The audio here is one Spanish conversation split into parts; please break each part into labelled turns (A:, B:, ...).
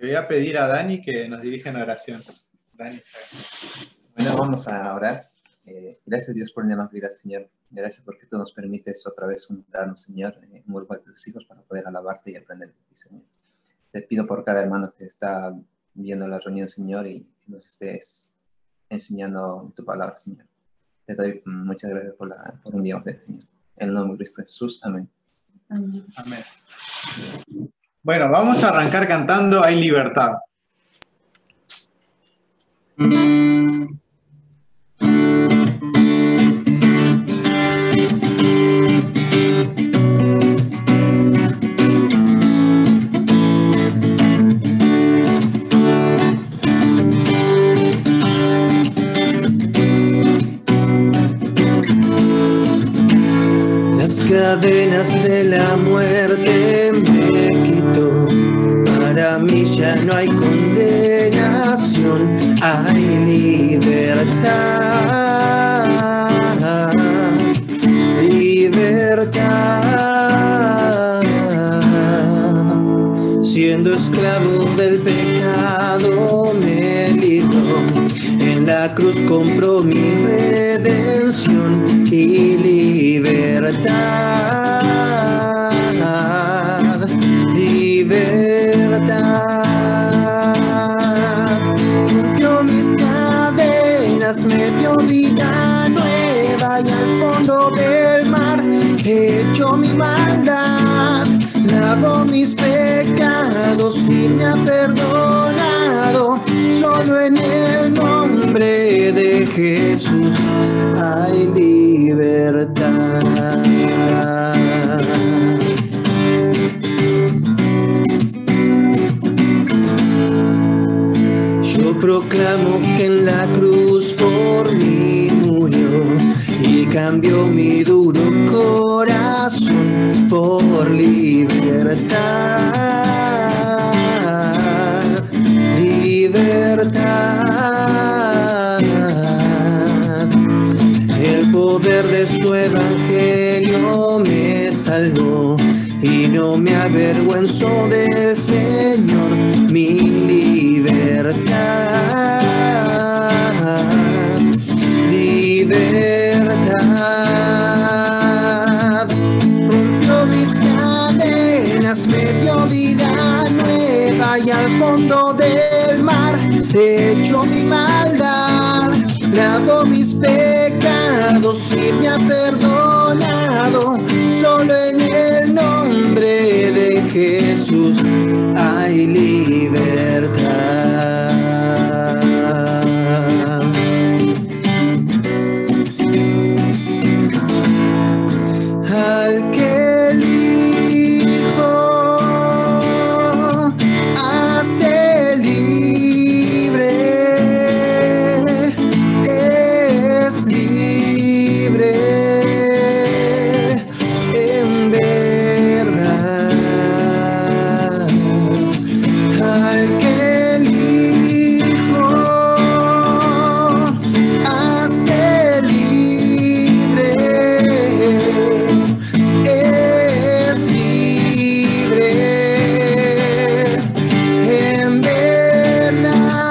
A: Le voy a pedir a Dani que nos dirija en oración. Dani.
B: Bueno, vamos a orar. Gracias Dios por más vida, Señor. Gracias porque tú nos permites otra vez juntarnos, Señor, en un grupo de tus hijos para poder alabarte y aprender de ti, Señor. Te pido por cada hermano que está viendo la reunión, Señor, y que nos estés enseñando tu palabra, Señor. Te doy muchas gracias por un día más, Señor. En el nombre de Cristo Jesús. Amén.
A: Amén. Amén. Bueno, vamos a arrancar cantando Hay libertad.
C: Las cadenas de la muerte me quitó. Para mí ya no hay condenación, hay libertad, libertad. Siendo esclavo del pecado me libró, en la cruz compró mi redención y libertad, libertad. Rompió mis cadenas, me dio vida nueva y al fondo del mar echó mi maldad, lavó mis pecados y me ha perdonado. Solo en el nombre de Jesús hay libertad. Yo proclamo que en la cruz por mí murió y cambió mi duro corazón por libertad, libertad. El poder de su evangelio me salvó y no me avergüenzo del Señor, mi libertad, libertad. Rompió mis cadenas, me dio vida nueva y al fondo del mar echó mi maldad, lavó mis pecados y me ha perdonado. Solo en el nombre de Jesús hay libertad. Al que el Hijo hace libre, es libre en verdad. Al que el Hijo hace libre, es libre en verdad.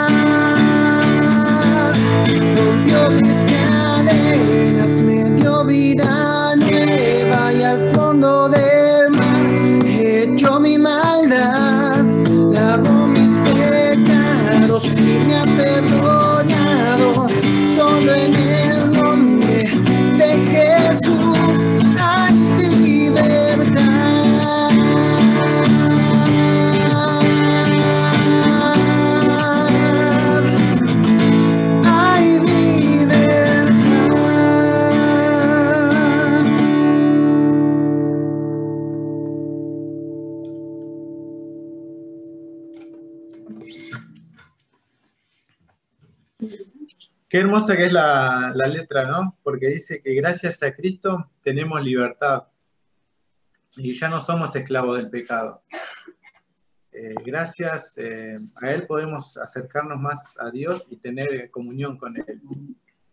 C: Rompió mis cadenas, me dio vida nueva y al fondo del mar echó mi maldad, lavó mis pecados y me ha perdonado. Solo en el nombre de Jesús hay libertad, hay libertad.
A: Qué hermosa que es la letra, ¿no? Porque dice que gracias a Cristo tenemos libertad y ya no somos esclavos del pecado. Gracias a Él podemos acercarnos más a Dios y tener comunión con Él.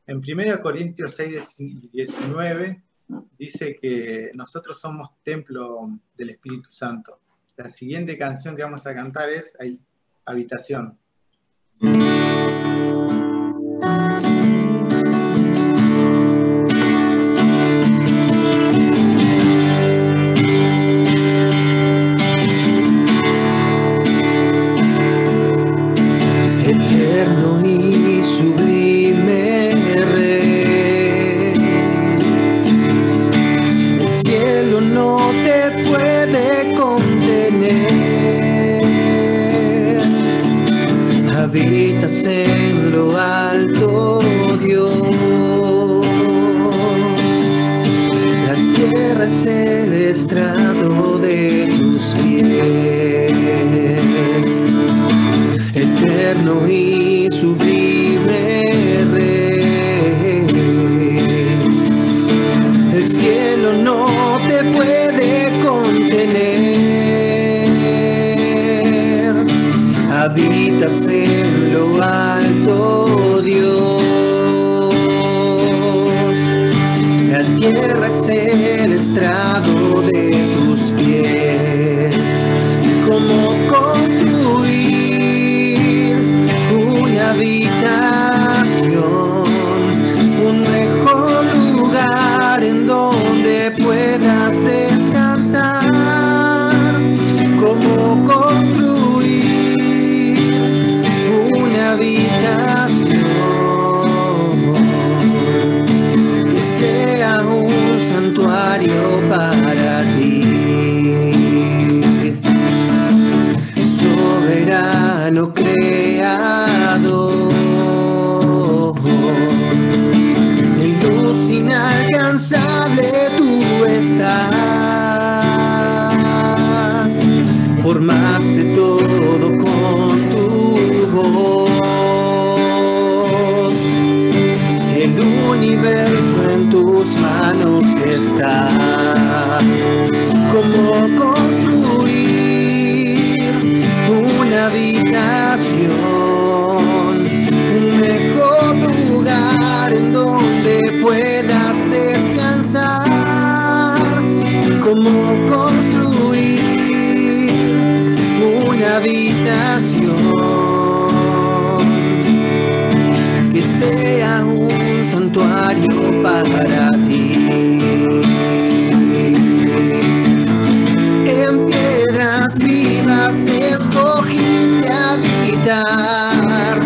A: En 1 Corintios 6:19 dice que nosotros somos templo del Espíritu Santo. La siguiente canción que vamos a cantar es habitación.
C: Eterno y sublime Rey, el cielo no te puede contener. Habitas en lo alto, Dios. La tierra es el estrado de tus pies. Eterno y sublime Rey, el cielo no te puede contener. Habitas en lo alto, Dios. La tierra es el estrado de tus pies. ¿Cómo construir una habitación, un mejor lugar en donde puedas descansar? ¿Cómo construir una habitación que sea un santuario para ti? Soberano Creador, en luz inalcanzable tú estás. Formaste todo con tu voz. El universo en tus manos está. ¿Cómo construir una habitación, un mejor lugar en donde puedas descansar? ¿Cómo construir una habitación que sea un santuario para ti? En piedras vivas escogiste habitar,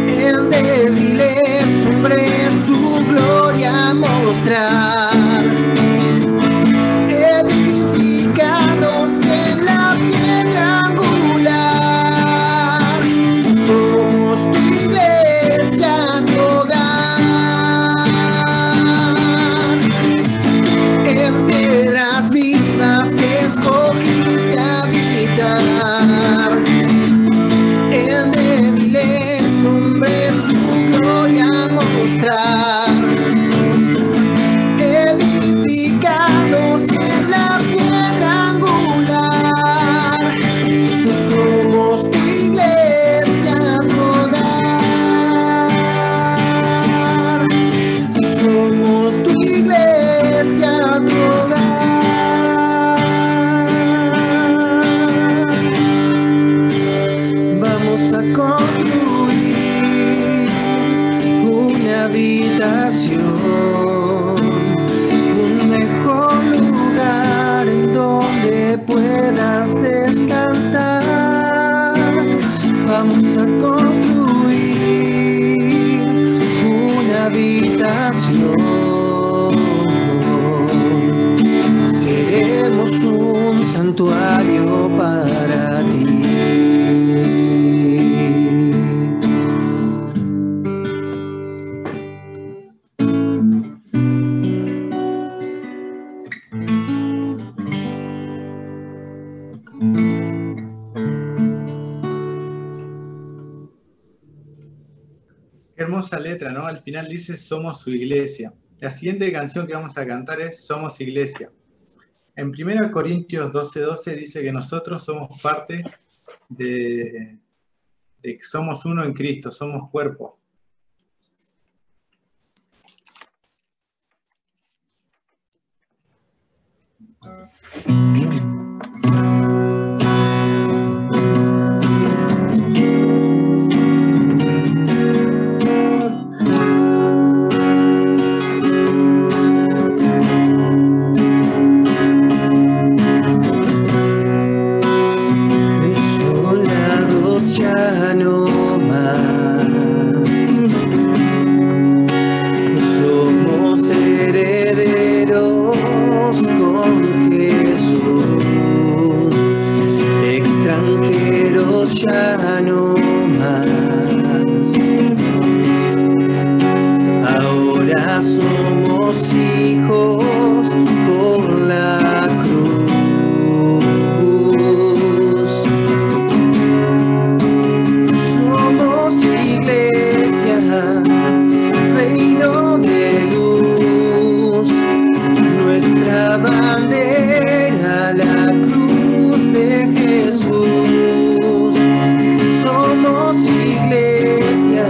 C: en débiles hombres tu gloria mostrar. Edificados en la piedra angular, somos tu iglesia, tu hogar. En piedras vivas escogiste habitar, en débiles hombres tu gloria mostrar. Edificados en la piedra angular, somos tu iglesia, tu hogar. Somos tu iglesia, tu hogar. Vamos a construir una habitación, un mejor lugar en donde puedas descansar. Vamos a construir una habitación. Seremos un santuario para ti.
A: Qué hermosa letra, ¿no? Al final dice, somos su iglesia. La siguiente canción que vamos a cantar es Somos Iglesia. En 1 Corintios 12:12 dice que nosotros somos parte de que somos uno en Cristo, somos cuerpo.
C: extranjeros ya no más. Ahora somos hijos por la cruz. Somos iglesia, reino de luz, nuestra bandera, la cruz de Jesús. Somos iglesia,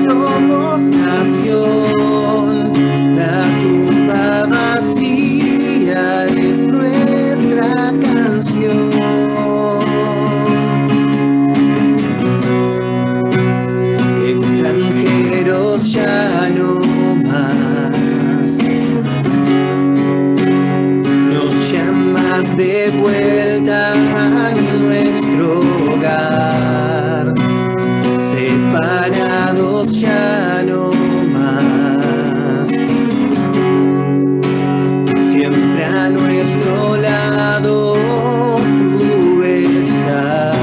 C: somos nación, la tumba vacía es nuestra canción. Extranjeros ya no más, nos llamas de vuelta a nuestro hogar. Separados ya no más, siempre a nuestro lado tú estás.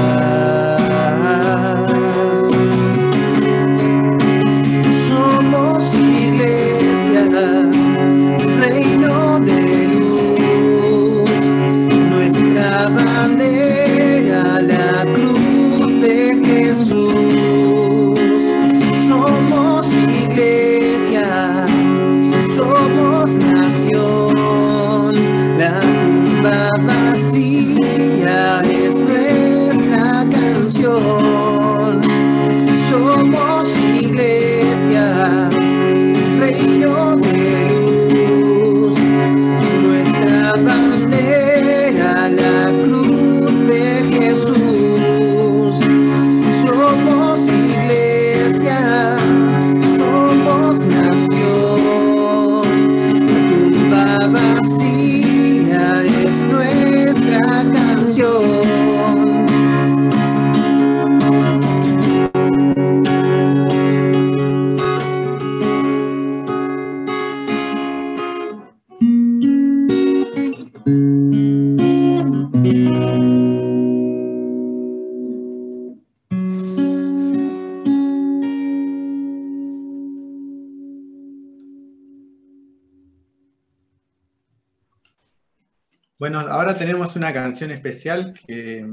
C: Somos iglesia, reino de luz, nuestra bandera, la cruz de Jesús. Somos iglesia, somos nación, la tumba vacía es nuestra canción. Somos iglesia, reino de luz, nuestra bandera, la cruz de Jesús. Somos iglesia, somos nación, la tumba vacía es nuestra canción.
A: Bueno, ahora tenemos una canción especial que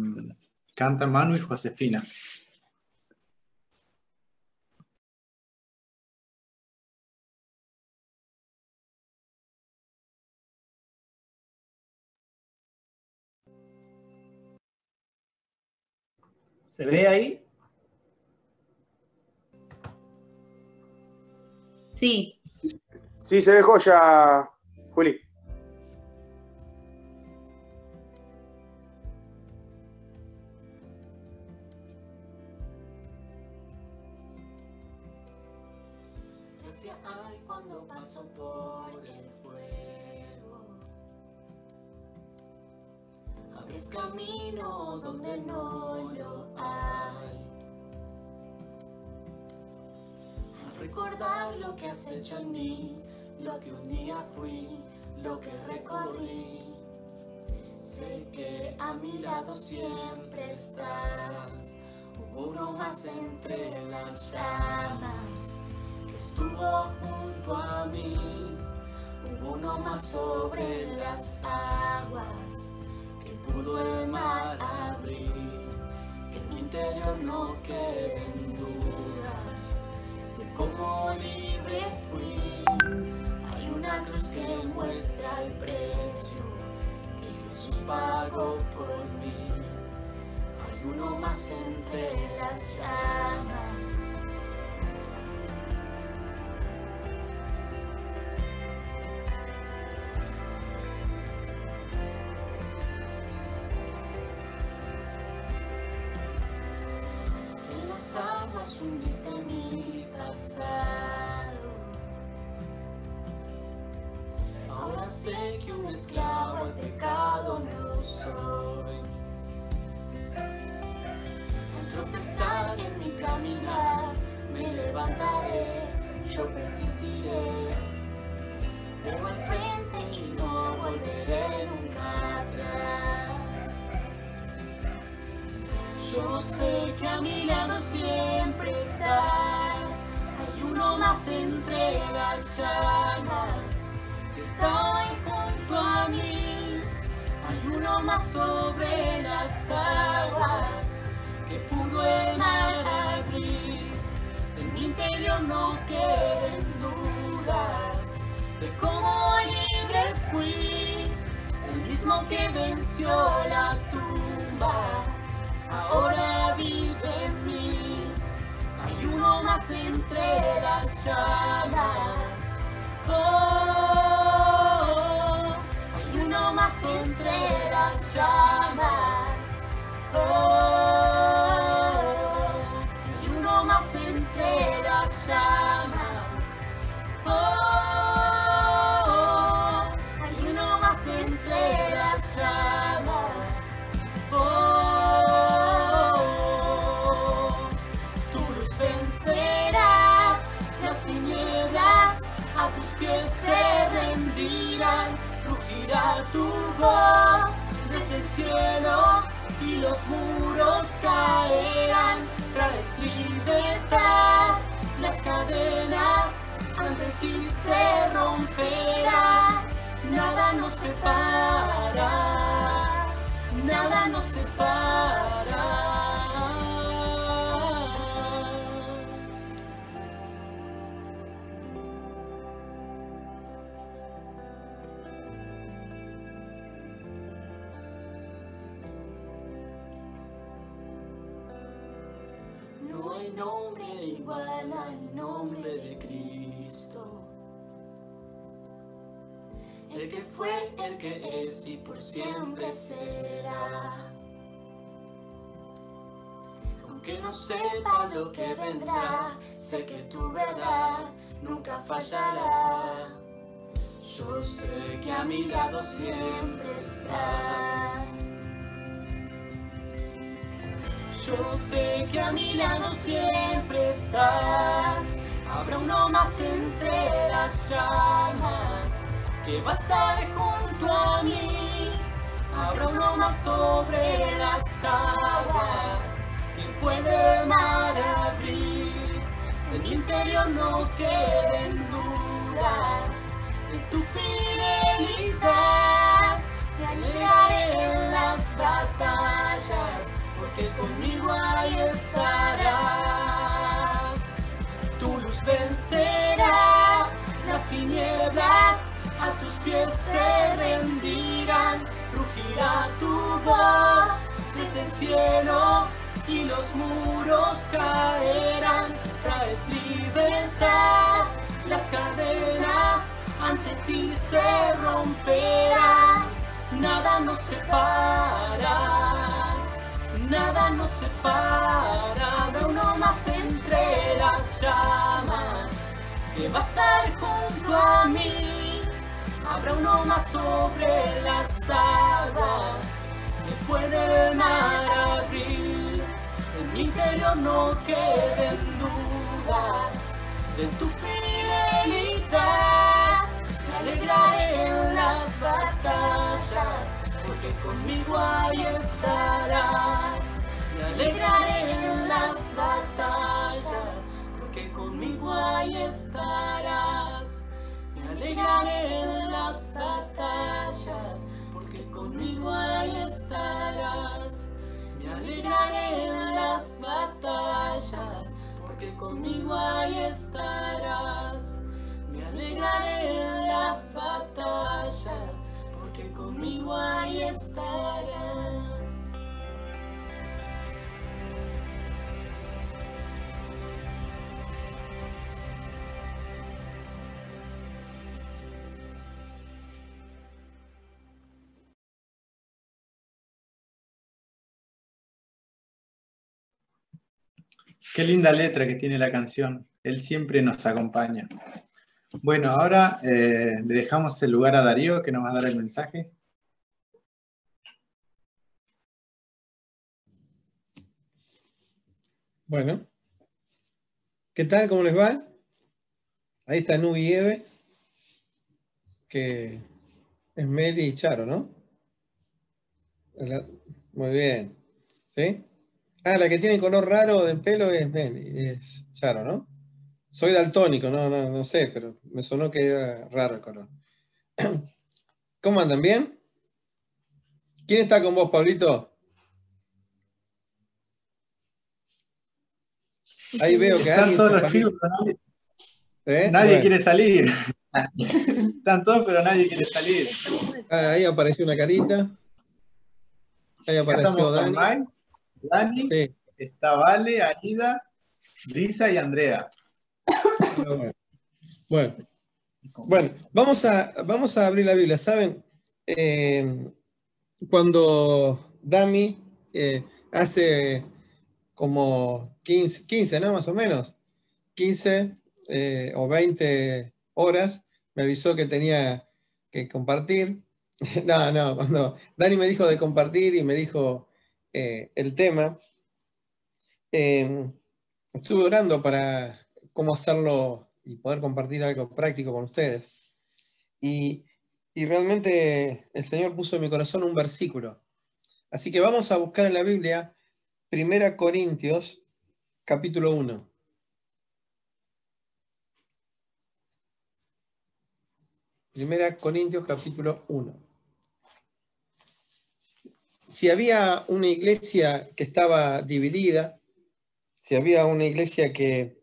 A: cantan Manu y Josefina.
D: ¿Se ve ahí?
E: Sí.
F: Sí, se ve joya, Juli.
G: Gracia hay cuando paso por el fuego. Abres camino donde no lo hay. Al recordar lo que has hecho en mí, lo que un día fui, lo que recorrí, sé que a mi lado siempre estás. Hubo uno más entre las llamas que estuvo junto a mí. Hubo uno más sobre las aguas que pudo el mar abrir. Que en mi interior no queden dudas de cómo libre fui. Hay una cruz que muestra el precio que Jesús pagó por mí. Hay uno más entre las llamas. En las aguas hundiste mi pasado. Ahora sé que un esclavo al pecado no soy. Al tropezar en mi caminar, me levantaré, yo persistiré. Veo al frente y no volveré nunca atrás. Yo sé que a mi lado siempre estás. Hay uno más entre las llamas que está hoy junto a mí. Hay uno más sobre las aguas que pudo el mar abrir. En mi interior no queden dudas de cómo libre fui. El mismo que venció la tumba ahora vive en mí. Hay uno más entre las llamas. Oh, hay uno más entre las llamas. Oh, hay uno más entre las llamas. Oh, hay uno más entre las llamas. Oh, tu luz vencerá las tinieblas, a tus pies se rendirán, rugirá tu voz desde el cielo y los muros caerán. Traes libertad, las cadenas ante ti se romperán. Nada nos separa, nada nos separa. No hay nombre igual al nombre de Cristo. El que fue, el que es y por siempre será. Aunque no sepa lo que vendrá, sé que tu verdad nunca fallará. Yo sé que a mi lado siempre estás. Yo sé que a mi lado siempre estás. Habrá uno más entre las llamas que va a estar junto a mí. Habrá uno más sobre las aguas que puede el mar abrir. En mi interior no queden dudas de tu fidelidad. Me alegraré en las batallas, porque conmigo ahí estarás. Tu luz vencerá las tinieblas, a tus pies se rendirán. Rugirá tu voz desde el cielo y los muros caerán. Traes libertad, las cadenas ante ti se romperán. Nada nos separa, nada nos separa. Habrá uno más entre las llamas que va a estar junto a mí. Habrá uno más sobre las aguas que puede el mar abrir. En mi interior no queden dudas de tu fidelidad. Me alegraré en las batallas, porque conmigo ahí estarás. Me alegraré en las batallas, porque conmigo ahí estarás. Me alegraré en las batallas, porque conmigo ahí estarás. Me alegraré en las batallas, porque conmigo ahí estarás. Me alegraré en las batallas, porque conmigo ahí estarás.
A: Qué linda letra que tiene la canción. Él siempre nos acompaña. Bueno, ahora le dejamos el lugar a Darío, que nos va a dar el mensaje.
D: Bueno, ¿qué tal? ¿Cómo les va? Ahí está Nubi y Eve, que es Meli y Charo, ¿no? Muy bien, ¿sí? Ah, la que tiene color raro del pelo es Charo, ¿no? Soy daltónico, no sé, pero me sonó que era raro el color. ¿Cómo andan? ¿Bien? ¿Quién está con vos, Pablito? Ahí veo que
A: Están
D: alguien
A: todos
D: se
A: los chicos,
D: parece.
A: pero nadie,
D: ¿Eh?
A: nadie
D: Bueno,
A: quiere salir. Están todos, pero nadie quiere salir.
D: ahí apareció una carita. Ahí
A: Acá
D: apareció
A: estamos con
D: Dani.
A: Mike, Dani,
D: Sí.
A: está Vale, Aida, Lisa y Andrea.
D: Ah, bueno, vamos a abrir la Biblia. ¿Saben? Cuando Dami hace como 15, ¿no? Más o menos, 15 o 20 horas, me avisó que tenía que compartir. No, cuando Dani me dijo de compartir y me dijo el tema, estuve orando para cómo hacerlo y poder compartir algo práctico con ustedes. Y, y realmente el Señor puso en mi corazón un versículo. Así que vamos a buscar en la Biblia 1 Corintios, capítulo 1. Primera Corintios, capítulo 1. Si había una iglesia que estaba dividida, si había una iglesia que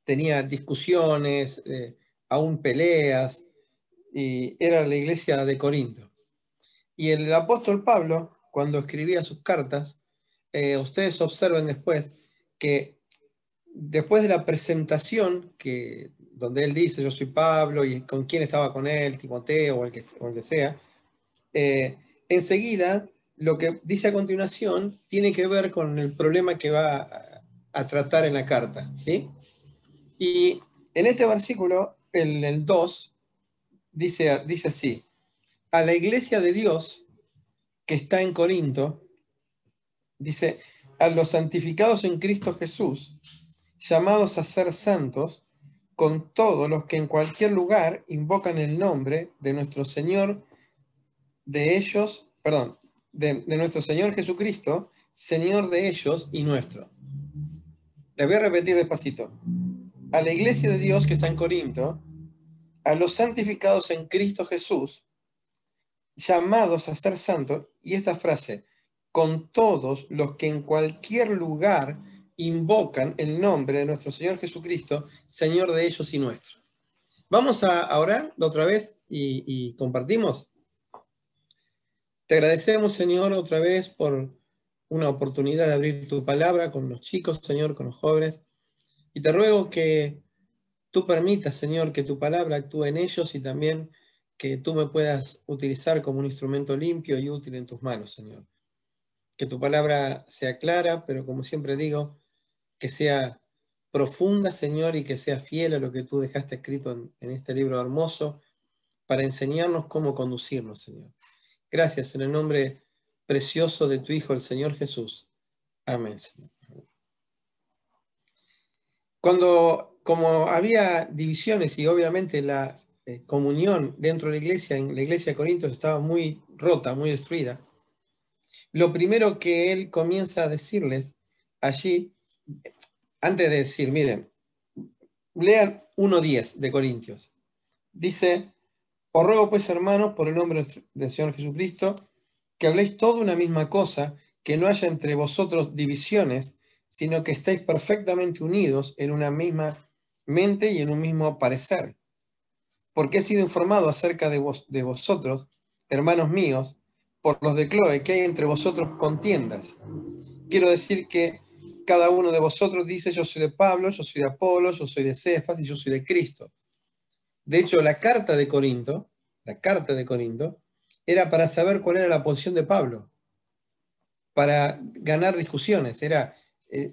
D: tenía discusiones, aún peleas, y era la iglesia de Corinto. Y el apóstol Pablo, cuando escribía sus cartas, ustedes observen después que después de la presentación, donde él dice, yo soy Pablo, y con quién estaba con él, Timoteo o el que sea, enseguida lo que dice a continuación tiene que ver con el problema que va a tratar en la carta, ¿sí? Y en este versículo, el 2, dice así: a la iglesia de Dios que está en Corinto, dice, a los santificados en Cristo Jesús, llamados a ser santos, con todos los que en cualquier lugar invocan el nombre de nuestro Señor, de ellos, perdón, de nuestro Señor Jesucristo, Señor de ellos y nuestro. Le voy a repetir despacito. A la iglesia de Dios que está en Corinto, a los santificados en Cristo Jesús, llamados a ser santos, y esta frase, con todos los que en cualquier lugar invocan el nombre de nuestro Señor Jesucristo, Señor de ellos y nuestro. Vamos a orar otra vez y compartimos. Te agradecemos, Señor, otra vez por una oportunidad de abrir tu palabra con los chicos, Señor, con los jóvenes. Y te ruego que tú permitas, Señor, que tu palabra actúe en ellos y también que tú me puedas utilizar como un instrumento limpio y útil en tus manos, Señor. Que tu palabra sea clara, pero como siempre digo, que sea profunda, Señor, y que sea fiel a lo que tú dejaste escrito en este libro hermoso para enseñarnos cómo conducirnos, Señor. Gracias en el nombre precioso de tu Hijo, el Señor Jesús. Amén, Señor. Como había divisiones y obviamente la comunión dentro de la iglesia, en la iglesia de Corintios estaba muy rota, muy destruida, lo primero que él comienza a decirles allí, antes de decir, miren, lean 1:10 de Corintios. Dice, os ruego pues, hermanos, por el nombre del Señor Jesucristo, que habléis toda una misma cosa, que no haya entre vosotros divisiones, sino que estéis perfectamente unidos en una misma mente y en un mismo parecer. Porque he sido informado acerca de vosotros, hermanos míos, por los de Cloe, que hay entre vosotros contiendas. Quiero decir que cada uno de vosotros dice, yo soy de Pablo, yo soy de Apolo, yo soy de Cefas y yo soy de Cristo. De hecho, la carta de Corinto, era para saber cuál era la posición de Pablo, para ganar discusiones.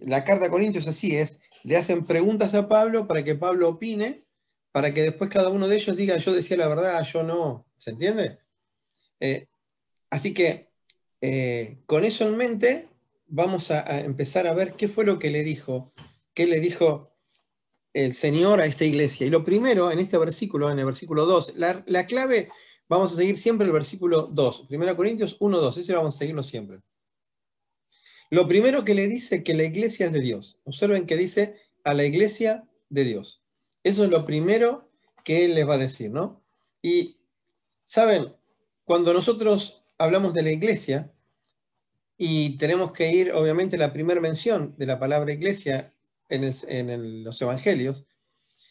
D: La carta de Corintios así es, le hacen preguntas a Pablo para que Pablo opine, para que después cada uno de ellos diga, yo decía la verdad, yo no. ¿Se entiende? Así que con eso en mente, vamos a empezar a ver qué fue lo que le dijo el Señor a esta iglesia. Y lo primero, en este versículo, en el versículo 2, la clave, vamos a seguir siempre el versículo 2, 1 Corintios 1:2, ese vamos a seguirlo siempre. Lo primero que le dice que la iglesia es de Dios. Observen que dice a la iglesia de Dios. Eso es lo primero que él les va a decir, ¿no? Y, ¿saben? Cuando nosotros hablamos de la iglesia, y tenemos que ir, obviamente, a la primera mención de la palabra iglesia en los evangelios,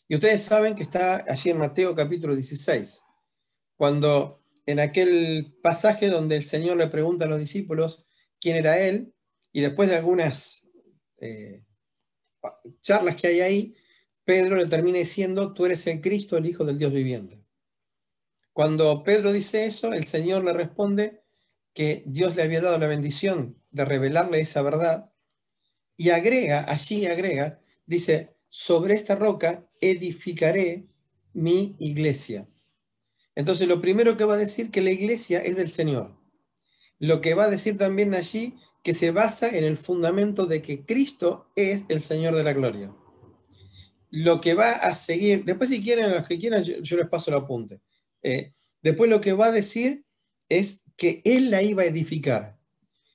D: y ustedes saben que está allí en Mateo capítulo 16, cuando en aquel pasaje donde el Señor le pregunta a los discípulos quién era él, y después de algunas charlas que hay ahí, Pedro le termina diciendo, tú eres el Cristo, el Hijo del Dios viviente. Cuando Pedro dice eso, el Señor le responde que Dios le había dado la bendición de revelarle esa verdad, y allí agrega, dice, sobre esta roca edificaré mi iglesia. Entonces lo primero que va a decir que la iglesia es del Señor. Lo que va a decir también allí que se basa en el fundamento de que Cristo es el Señor de la gloria. Lo que va a seguir, después si quieren, los que quieran, yo les paso el apunte. Después lo que va a decir es que Él la iba a edificar.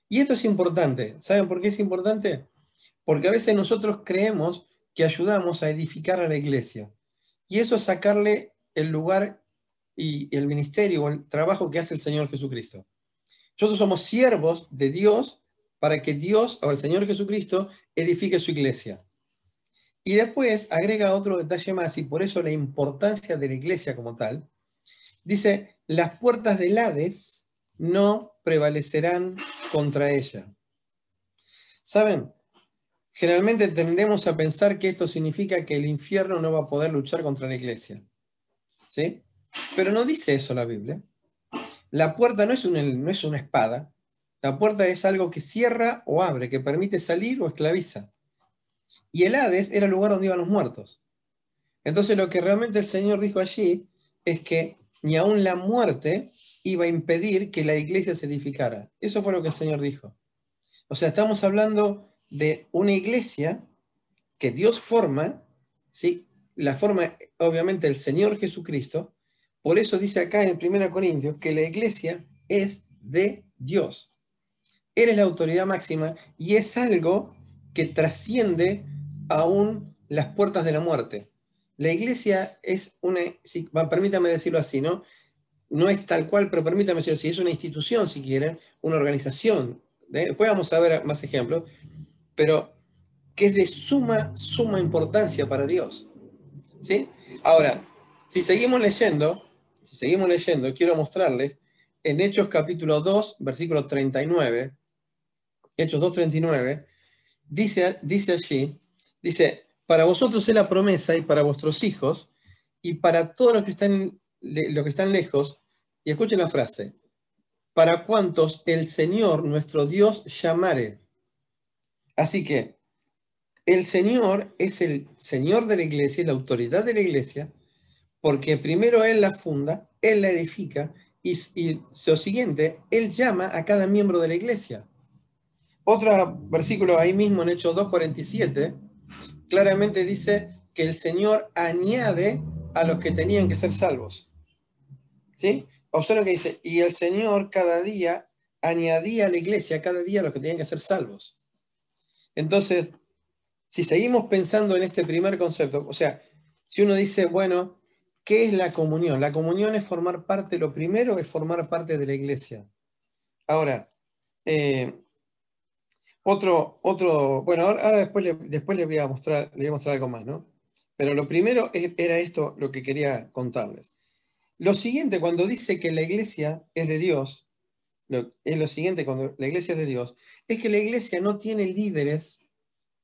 D: Y esto es importante. ¿Saben por qué es importante? Porque a veces nosotros creemos que ayudamos a edificar a la iglesia. Y eso es sacarle el lugar y el ministerio o el trabajo que hace el Señor Jesucristo. Nosotros somos siervos de Dios para que Dios o el Señor Jesucristo edifique su iglesia. Y después agrega otro detalle más, y por eso la importancia de la iglesia como tal. Dice, las puertas del Hades no prevalecerán contra ella. ¿Saben? Generalmente tendemos a pensar que esto significa que el infierno no va a poder luchar contra la iglesia. ¿Sí? Pero no dice eso la Biblia. La puerta no es una espada. La puerta es algo que cierra o abre, que permite salir o esclaviza. Y el Hades era el lugar donde iban los muertos. Entonces lo que realmente el Señor dijo allí es que ni aún la muerte iba a impedir que la iglesia se edificara. Eso fue lo que el Señor dijo. O sea, estamos hablando de una iglesia que Dios forma, ¿sí? La forma obviamente el Señor Jesucristo. Por eso dice acá en 1 Corintios que la iglesia es de Dios. Él es la autoridad máxima y es algo que trasciende aún las puertas de la muerte. La iglesia es una, permítame decirlo así, ¿no? No es tal cual, pero permítame decirlo así, es una institución, si quieren, una organización. Después vamos a ver más ejemplos, pero que es de suma importancia para Dios. ¿Sí? Ahora, si seguimos leyendo, quiero mostrarles en Hechos capítulo 2, versículo 39, Hechos 2:39, dice allí, dice, para vosotros es la promesa y para vuestros hijos y para todos los que están lejos, y escuchen la frase, para cuantos el Señor nuestro Dios llamare. Así que el Señor es el Señor de la iglesia, la autoridad de la iglesia, porque primero Él la funda, Él la edifica, y lo siguiente, Él llama a cada miembro de la iglesia. Otro versículo ahí mismo en Hechos 2:47, claramente dice que el Señor añade a los que tenían que ser salvos. ¿Sí? Observen que dice, y el Señor cada día añadía a la iglesia, cada día a los que tenían que ser salvos. Entonces, si seguimos pensando en este primer concepto, o sea, si uno dice, bueno, ¿qué es la comunión? La comunión es formar parte, lo primero es formar parte de la iglesia. Ahora, bueno, ahora después les voy a mostrar algo más, ¿no? Pero lo primero era esto lo que quería contarles. Lo siguiente, cuando dice que la iglesia es de Dios, lo siguiente cuando la iglesia es de Dios, es que la iglesia no tiene líderes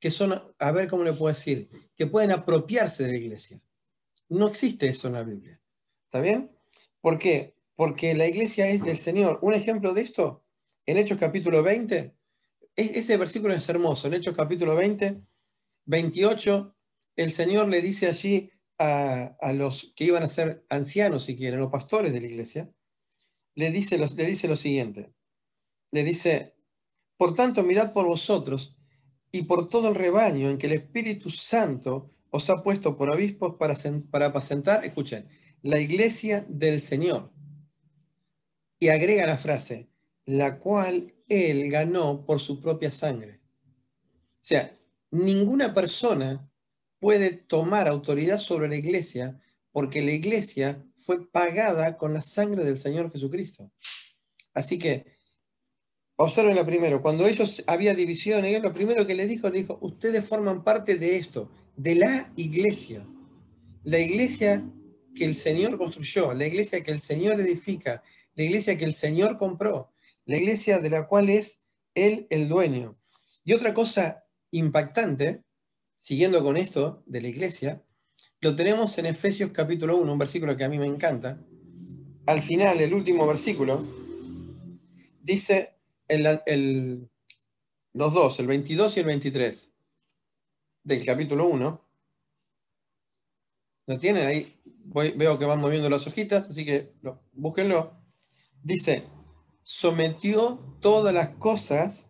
D: que son, a ver cómo le puedo decir, que pueden apropiarse de la iglesia. No existe eso en la Biblia. ¿Está bien? ¿Por qué? Porque la iglesia es del Señor. Un ejemplo de esto, en Hechos capítulo 20, ese versículo es hermoso. En Hechos capítulo 20, 28, el Señor le dice allí a los que iban a ser ancianos, si quieren, o pastores de la iglesia, le dice lo siguiente. Le dice, por tanto, mirad por vosotros y por todo el rebaño en que el Espíritu Santo os ha puesto por obispos para apacentar, escuchen, la iglesia del Señor. Y agrega la frase, la cual Él ganó por su propia sangre. O sea, ninguna persona puede tomar autoridad sobre la iglesia porque la iglesia fue pagada con la sangre del Señor Jesucristo. Así que, observen primero, cuando ellos había división, ellos lo primero que le dijo, ustedes forman parte de esto, de la iglesia. La iglesia que el Señor construyó, la iglesia que el Señor edifica, la iglesia que el Señor compró, la iglesia de la cual es Él el dueño. Y otra cosa impactante, siguiendo con esto de la iglesia, lo tenemos en Efesios capítulo 1, un versículo que a mí me encanta. Al final, el último versículo, dice los dos, el 22 y el 23 del capítulo 1. ¿Lo tienen ahí? Veo que van moviendo las hojitas, así que búsquenlo. Dice, sometió todas las cosas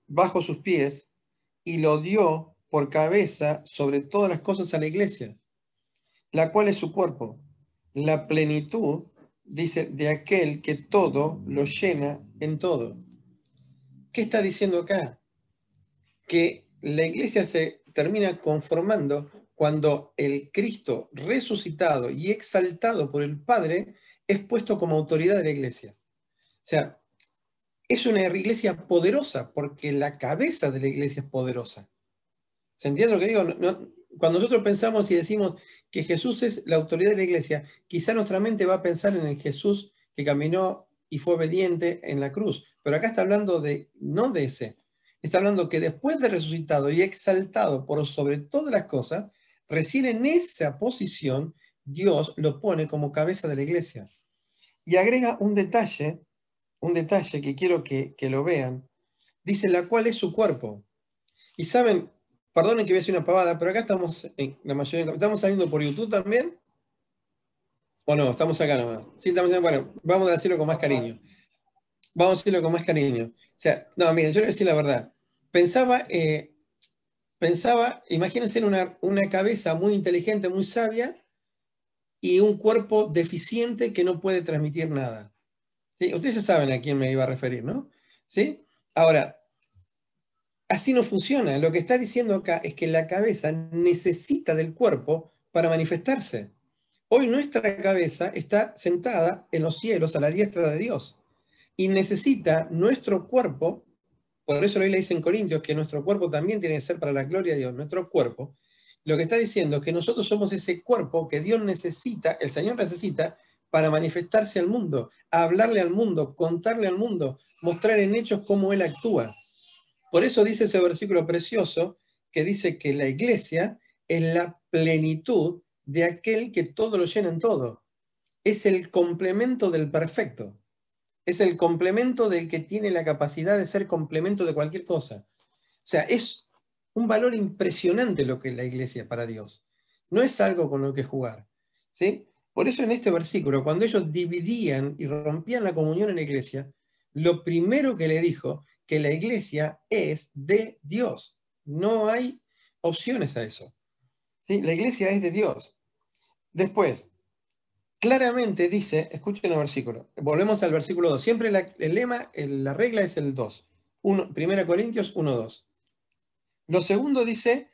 D: bajo sus pies y lo dio por cabeza sobre todas las cosas a la iglesia, la cual es su cuerpo, la plenitud, dice, de aquel que todo lo llena en todo. ¿Qué está diciendo acá? Que la iglesia se termina conformando cuando el Cristo resucitado y exaltado por el Padre es puesto como autoridad de la iglesia. O sea, es una iglesia poderosa porque la cabeza de la iglesia es poderosa. ¿Se entiende lo que digo? Cuando nosotros pensamos y decimos que Jesús es la autoridad de la iglesia, quizá nuestra mente va a pensar en el Jesús que caminó y fue obediente en la cruz. Pero acá está hablando no de ese. Está hablando que después de resucitado y exaltado por sobre todas las cosas, recién en esa posición Dios lo pone como cabeza de la iglesia. Y agrega un detalle que quiero que lo vean. Dice, la cual es su cuerpo. Y saben, perdonen que voy a decir una pavada, pero acá estamos, la mayoría, ¿estamos saliendo por YouTube también? ¿O no? Estamos acá nomás. Sí, bueno, vamos a decirlo con más cariño. Vamos a decirlo con más cariño. O sea, no, miren, yo les voy a decir la verdad. Pensaba, imagínense una cabeza muy inteligente, muy sabia, y un cuerpo deficiente que no puede transmitir nada. ¿Sí? Ustedes ya saben a quién me iba a referir, ¿no? ¿Sí? Ahora, así no funciona. Lo que está diciendo acá es que la cabeza necesita del cuerpo para manifestarse. Hoy nuestra cabeza está sentada en los cielos a la diestra de Dios y necesita nuestro cuerpo. Por eso la Biblia dice en Corintios que nuestro cuerpo también tiene que ser para la gloria de Dios, nuestro cuerpo. Lo que está diciendo es que nosotros somos ese cuerpo que Dios necesita, el Señor necesita, para manifestarse al mundo, hablarle al mundo, contarle al mundo, mostrar en hechos cómo Él actúa. Por eso dice ese versículo precioso que dice que la iglesia es la plenitud de aquel que todo lo llena en todo. Es el complemento del perfecto. Es el complemento del que tiene la capacidad de ser complemento de cualquier cosa. O sea, es un valor impresionante lo que es la iglesia para Dios. No es algo con lo que jugar. ¿Sí? Por eso en este versículo, cuando ellos dividían y rompían la comunión en la iglesia, lo primero que le dijo, que la iglesia es de Dios. No hay opciones a eso. ¿Sí? La iglesia es de Dios. Después, claramente dice, escuchen el versículo, volvemos al versículo 2, siempre el lema, la regla es el 2, 1 Corintios 1:2. Lo segundo dice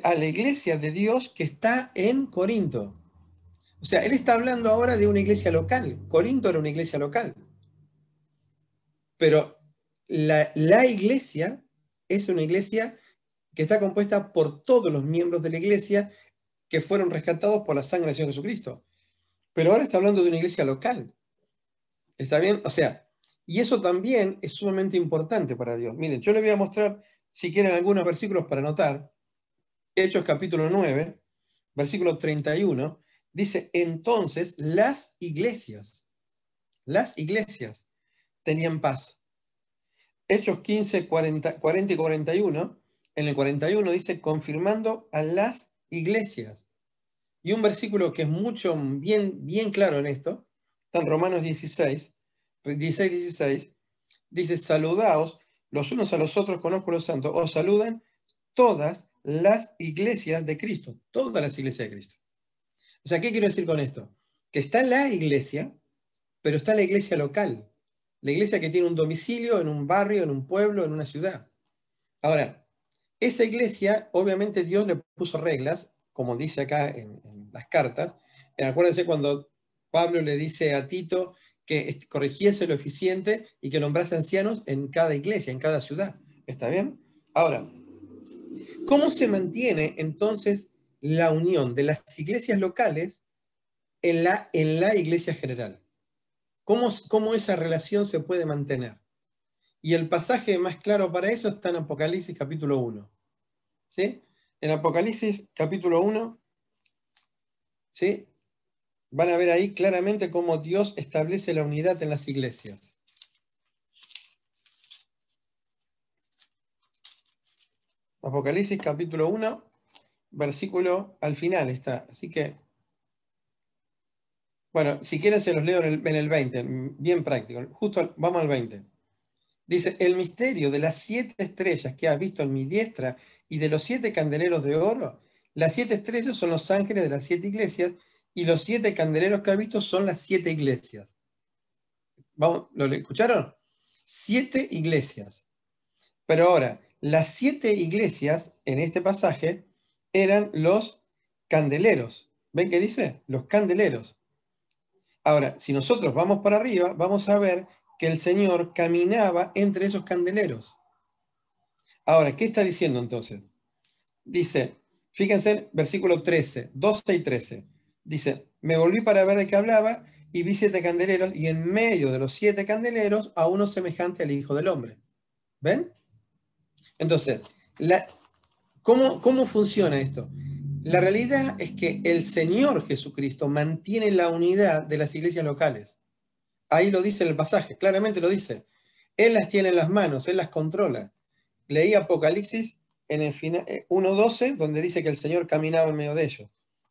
D: a la iglesia de Dios que está en Corinto. O sea, él está hablando ahora de una iglesia local. Corinto era una iglesia local. Pero la iglesia es una iglesia que está compuesta por todos los miembros de la iglesia que fueron rescatados por la sangre del Señor Jesucristo. Pero ahora está hablando de una iglesia local. ¿Está bien? O sea, y eso también es sumamente importante para Dios. Miren, yo les voy a mostrar, si quieren, algunos versículos para anotar. Hechos capítulo 9, versículo 31, dice, entonces las iglesias tenían paz. Hechos 15, 40 y 41, en el 41 dice, confirmando a las iglesias. Y un versículo que es bien claro en esto, está en Romanos 16, dice, saludaos los unos a los otros con ósculos santos, os saludan todas las iglesias de Cristo, todas las iglesias de Cristo. O sea, ¿qué quiero decir con esto? Que está la iglesia, pero está la iglesia local. La iglesia que tiene un domicilio en un barrio, en un pueblo, en una ciudad. Ahora, esa iglesia, obviamente Dios le puso reglas, como dice acá en las cartas. Acuérdense cuando Pablo le dice a Tito que corrigiese lo eficiente y que nombrase ancianos en cada iglesia, en cada ciudad. ¿Está bien? Ahora, ¿cómo se mantiene entonces la unión de las iglesias locales en la iglesia general? ¿Cómo esa relación se puede mantener? Y el pasaje más claro para eso está en Apocalipsis capítulo 1. ¿Sí? En Apocalipsis capítulo 1, ¿sí? Van a ver ahí claramente cómo Dios establece la unidad en las iglesias. Apocalipsis capítulo 1, versículo al final está. Así que, bueno, si quieren se los leo en el 20, bien práctico. Justo vamos al 20. Dice, el misterio de las 7 estrellas que has visto en mi diestra y de los 7 candeleros de oro. Las 7 estrellas son los ángeles de las 7 iglesias y los 7 candeleros que has visto son las 7 iglesias. ¿Vamos? ¿Lo escucharon? 7 iglesias. Pero ahora, las 7 iglesias en este pasaje eran los candeleros. ¿Ven qué dice? Los candeleros. Ahora, si nosotros vamos para arriba, vamos a ver que el Señor caminaba entre esos candeleros. Ahora, ¿qué está diciendo entonces? Dice, fíjense, versículo 13, 12 y 13. Dice, me volví para ver de qué hablaba y vi 7 candeleros y en medio de los 7 candeleros a uno semejante al Hijo del Hombre. ¿Ven? Entonces, ¿cómo funciona esto? La realidad es que el Señor Jesucristo mantiene la unidad de las iglesias locales. Ahí lo dice en el pasaje, claramente lo dice. Él las tiene en las manos, Él las controla. Leí Apocalipsis en el 1:12, donde dice que el Señor caminaba en medio de ellos.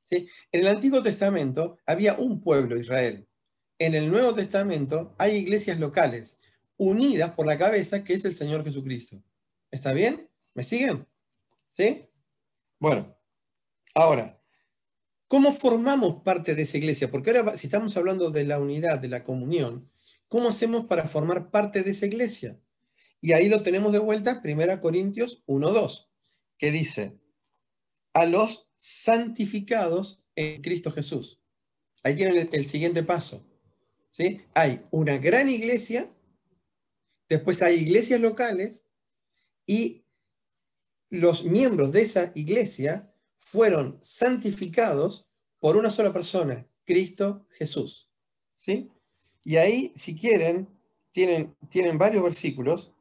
D: ¿Sí? En el Antiguo Testamento había un pueblo, Israel. En el Nuevo Testamento hay iglesias locales, unidas por la cabeza, que es el Señor Jesucristo. ¿Está bien? ¿Me siguen? ¿Sí? Bueno, ahora, ¿cómo formamos parte de esa iglesia? Porque ahora, si estamos hablando de la unidad, de la comunión, ¿cómo hacemos para formar parte de esa iglesia? Y ahí lo tenemos de vuelta, 1 Corintios 1:2, que dice, a los santificados en Cristo Jesús. Ahí tienen el siguiente paso. ¿Sí? Hay una gran iglesia, después hay iglesias locales, y los miembros de esa iglesia fueron santificados por una sola persona, Cristo Jesús. ¿Sí? Y ahí, si quieren, tienen varios versículos,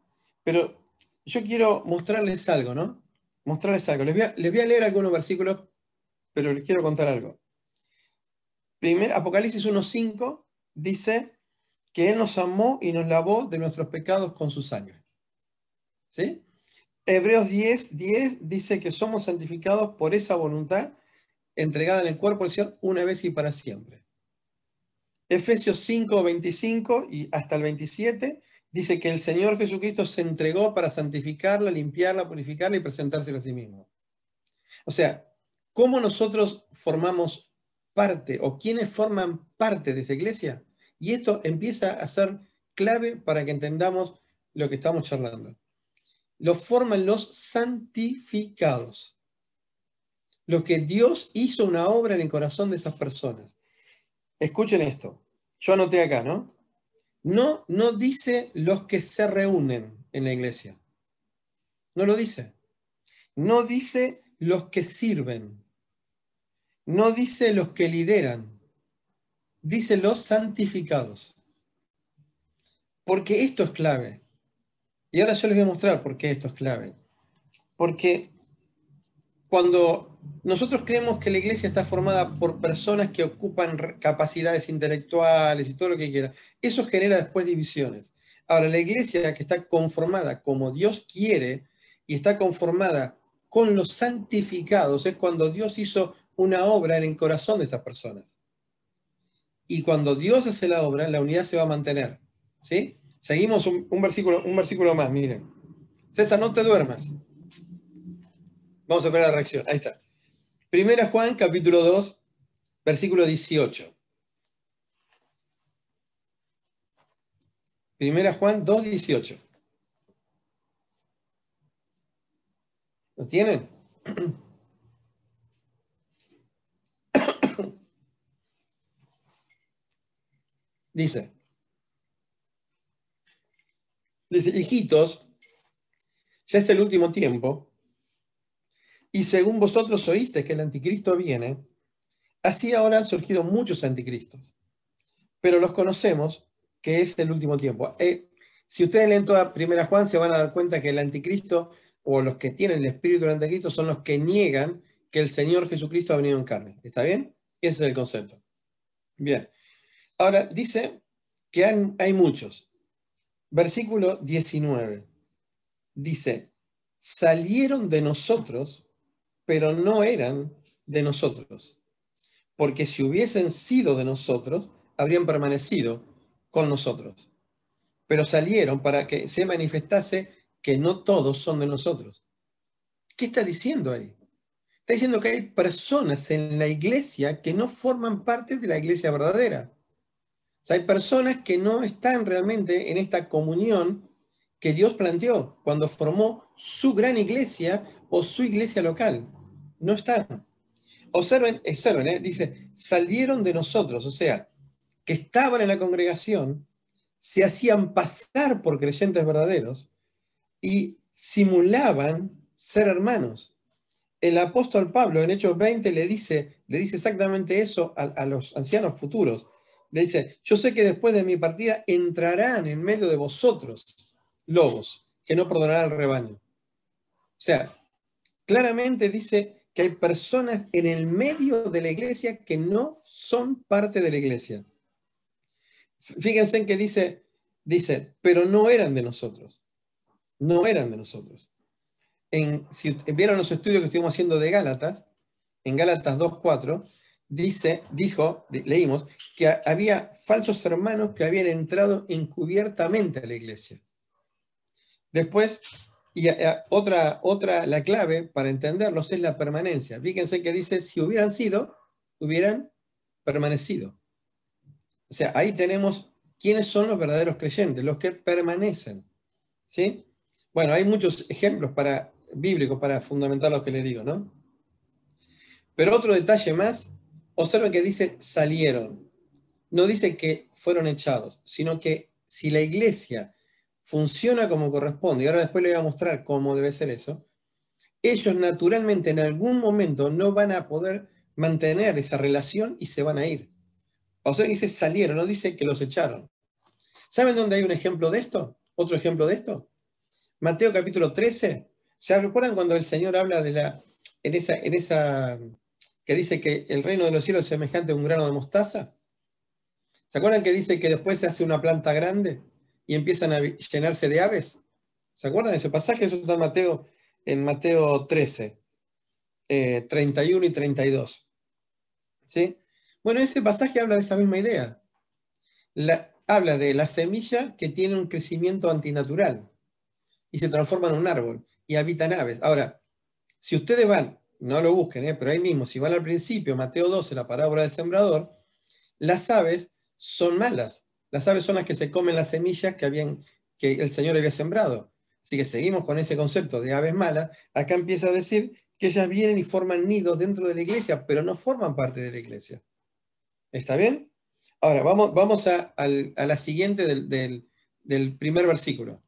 D: pero yo quiero mostrarles algo, ¿no? Mostrarles algo. Les voy a leer algunos versículos, pero les quiero contar algo. Apocalipsis 1:5 dice que Él nos amó y nos lavó de nuestros pecados con su sangre. ¿Sí? Hebreos 10:10 dice que somos santificados por esa voluntad entregada en el cuerpo del Señor una vez y para siempre. Efesios 5:25 y hasta el 27 dice que el Señor Jesucristo se entregó para santificarla, limpiarla, purificarla y presentársela a sí mismo. O sea, ¿cómo nosotros formamos parte o quiénes forman parte de esa iglesia? Y esto empieza a ser clave para que entendamos lo que estamos charlando. Lo forman los santificados. Lo que Dios hizo una obra en el corazón de esas personas. Escuchen esto. Yo anoté acá, ¿no? No dice los que se reúnen en la iglesia. No lo dice. No dice los que sirven. No dice los que lideran. Dice los santificados. Porque esto es clave. Y ahora yo les voy a mostrar por qué esto es clave. Porque cuando nosotros creemos que la iglesia está formada por personas que ocupan capacidades intelectuales y todo lo que quieran, eso genera después divisiones. Ahora, la iglesia que está conformada como Dios quiere y está conformada con los santificados es cuando Dios hizo una obra en el corazón de estas personas. Y cuando Dios hace la obra, la unidad se va a mantener. ¿Sí? Seguimos un versículo más, miren. César, no te duermas. Vamos a ver la reacción. Ahí está. 1 Juan, capítulo 2, versículo 18. Primera Juan 2:18. ¿Lo tienen? Dice, hijitos, ya es el último tiempo, y según vosotros oíste que el anticristo viene, así ahora han surgido muchos anticristos, pero los conocemos que es el último tiempo. Si ustedes leen toda Primera Juan, se van a dar cuenta que el anticristo, o los que tienen el espíritu del anticristo, son los que niegan que el Señor Jesucristo ha venido en carne. ¿Está bien? Ese es el concepto. Bien. Ahora, dice que hay muchos. Versículo 19. Dice, salieron de nosotros, pero no eran de nosotros. Porque si hubiesen sido de nosotros, habrían permanecido con nosotros. Pero salieron para que se manifestase que no todos son de nosotros. ¿Qué está diciendo ahí? Está diciendo que hay personas en la iglesia que no forman parte de la iglesia verdadera. O sea, hay personas que no están realmente en esta comunión que Dios planteó cuando formó su gran iglesia o su iglesia local. No están. Observen, dice, salieron de nosotros, o sea, que estaban en la congregación, se hacían pasar por creyentes verdaderos y simulaban ser hermanos. El apóstol Pablo en Hechos 20 le dice exactamente eso a los ancianos futuros. Le dice, yo sé que después de mi partida entrarán en medio de vosotros lobos, que no perdonarán al rebaño. O sea, claramente dice que hay personas en el medio de la iglesia que no son parte de la iglesia. Fíjense en que dice, pero no eran de nosotros. No eran de nosotros. Si vieron los estudios que estuvimos haciendo de Gálatas, en Gálatas 2:4, leímos que había falsos hermanos que habían entrado encubiertamente a la iglesia. Después, la clave para entenderlos es la permanencia. Fíjense que dice, si hubieran sido, hubieran permanecido. O sea, ahí tenemos quiénes son los verdaderos creyentes, los que permanecen. ¿Sí? Bueno, hay muchos ejemplos bíblicos para fundamentar lo que les digo, ¿no? Pero otro detalle más, observen que dice salieron. No dice que fueron echados, sino que si la iglesia funciona como corresponde, y ahora después les voy a mostrar cómo debe ser eso, ellos naturalmente en algún momento no van a poder mantener esa relación y se van a ir. O sea, dice salieron, no dice que los echaron. ¿Saben dónde hay un ejemplo de esto? ¿Otro ejemplo de esto? Mateo capítulo 13. ¿Se recuerdan cuando el Señor habla en esa que dice que el reino de los cielos es semejante a un grano de mostaza? ¿Se acuerdan que dice que después se hace una planta grande y empiezan a llenarse de aves? ¿Se acuerdan de ese pasaje? Eso está en Mateo 13, 31 y 32. ¿Sí? Bueno, ese pasaje habla de esa misma idea. Habla de la semilla que tiene un crecimiento antinatural y se transforma en un árbol y habitan aves. Ahora, si ustedes van, no lo busquen, pero ahí mismo, si van al principio, Mateo 12, la parábola del sembrador, las aves son malas. Las aves son las que se comen las semillas que el Señor había sembrado. Así que seguimos con ese concepto de aves malas. Acá empieza a decir que ellas vienen y forman nidos dentro de la iglesia, pero no forman parte de la iglesia. ¿Está bien? Ahora, vamos a la siguiente del primer versículo.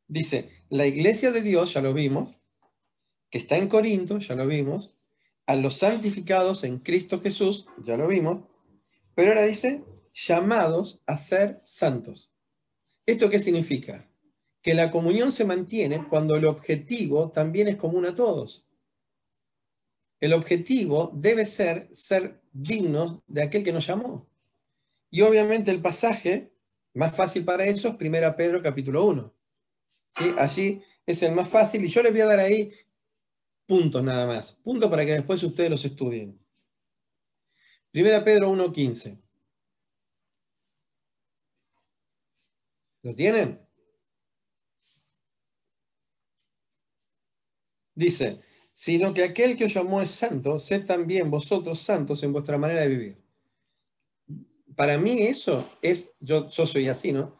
D: Dice, la iglesia de Dios, ya lo vimos, que está en Corinto, ya lo vimos, a los santificados en Cristo Jesús, ya lo vimos, pero ahora dice, llamados a ser santos. ¿Esto qué significa? Que la comunión se mantiene cuando el objetivo también es común a todos. El objetivo debe ser dignos de aquel que nos llamó. Y obviamente el pasaje más fácil para eso es 1 Pedro capítulo 1. ¿Sí? Allí es el más fácil y yo les voy a dar ahí puntos nada más. Puntos para que después ustedes los estudien. 1 Pedro 1:15. ¿Lo tienen? Dice, sino que aquel que os llamó es santo, sed también vosotros santos en vuestra manera de vivir. para mí eso es, yo soy así, ¿no?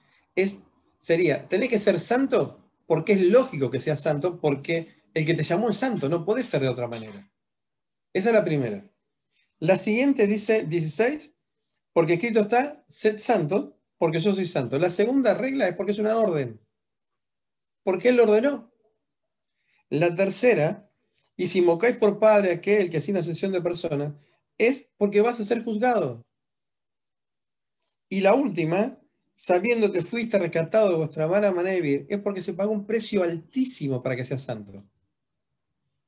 D: Sería, tenés que ser santo porque es lógico que seas santo, porque el que te llamó es santo, no podés ser de otra manera. Esa es la primera. La siguiente dice 16, porque escrito está, sed santo, porque yo soy santo. La segunda regla es porque es una orden, porque Él lo ordenó. La tercera, y si invocáis por Padre a aquel que sin ascensión de personas, es porque vas a ser juzgado. Y la última, sabiendo que fuiste rescatado de vuestra mala manera de vivir, es porque se pagó un precio altísimo para que seas santo.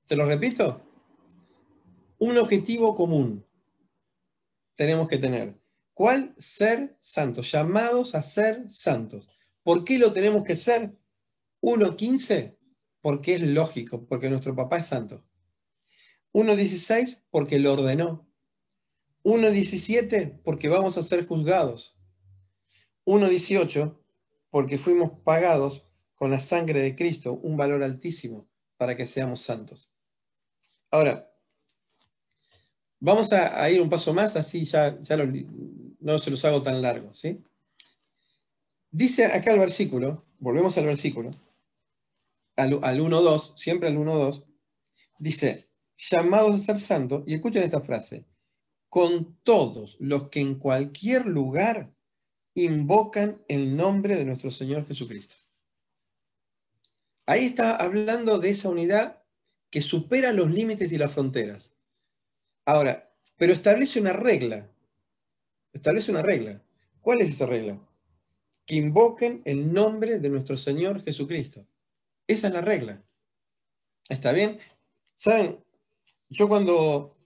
D: ¿Te lo repito? Un objetivo común tenemos que tener. ¿Cuál? Ser santos, llamados a ser santos. ¿Por qué lo tenemos que ser? 1.15, porque es lógico, porque nuestro papá es santo. 1.16, porque lo ordenó. 1.17, porque vamos a ser juzgados. 1.18, porque fuimos pagados con la sangre de Cristo, un valor altísimo para que seamos santos. Ahora, vamos a ir un paso más, así ya no se los hago tan largos, ¿sí? Dice acá el versículo, volvemos al versículo, al 1.2, siempre al 1.2, dice, llamados a ser santos, y escuchen esta frase, con todos los que en cualquier lugar invocan el nombre de nuestro Señor Jesucristo. Ahí está hablando de esa unidad que supera los límites y las fronteras. Ahora, pero establece una regla. Establece una regla. ¿Cuál es esa regla? Que invoquen el nombre de nuestro Señor Jesucristo. Esa es la regla. ¿Está bien? ¿Saben? Yo cuando